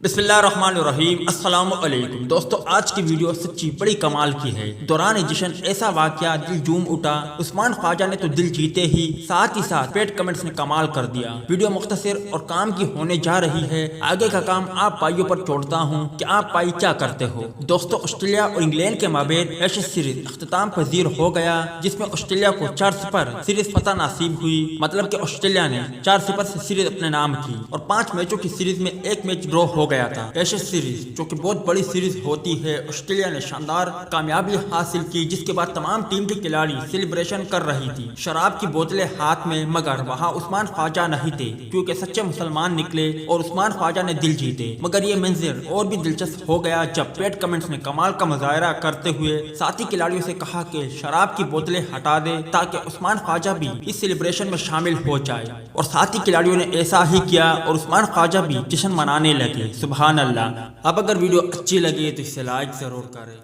بسم اللہ الرحمن الرحیم۔ السلام علیکم دوستو، آج کی ویڈیو سچی بڑی کمال کی ہے۔ دوران جشن ایسا واقعہ دل جوم اٹھا، عثمان خواجہ نے تو دل جیتے ہی ساتھ پیڈ کمنٹس نے کمال کر دیا۔ ویڈیو مختصر اور کام کی ہونے جا رہی ہے، آگے کا کام آپ بھائیوں پر چھوڑتا ہوں کہ آپ بھائی کیا کرتے ہو۔ دوستو، آسٹریلیا اور انگلینڈ کے مابین ایشز سیریز اختتام پذیر ہو گیا، جس میں آسٹریلیا کو 4-0 سیریز فتح نصیب ہوئی۔ مطلب کہ آسٹریلیا نے 4-0 سے سیریز اپنے نام کی اور 5 میچوں کی سیریز میں 1 میچ ڈرا ہو گیا تھا۔ ایشز سیریز جو کہ بہت بڑی سیریز ہوتی ہے، آسٹریلیا نے شاندار کامیابی حاصل کی، جس کے بعد تمام ٹیم کے کھلاڑی سیلیبریشن کر رہی تھی، شراب کی بوتلیں ہاتھ میں۔ مگر وہاں عثمان خواجہ نہیں تھے، کیونکہ سچے مسلمان نکلے اور عثمان خواجہ نے دل جیتے۔ مگر یہ منظر اور بھی دلچسپ ہو گیا جب پیڈ کمنٹس نے کمال کا مظاہرہ کرتے ہوئے ساتھی کھلاڑیوں سے کہا کہ شراب کی بوتلیں ہٹا دے تاکہ عثمان خواجہ بھی اس سیلیبریشن میں شامل ہو جائے، اور ساتھی کھلاڑیوں نے ایسا ہی کیا اور عثمان خواجہ بھی جشن منانے لگے۔ سبحان اللہ۔ اب اگر ویڈیو اچھی لگے تو اسے لائک ضرور کریں۔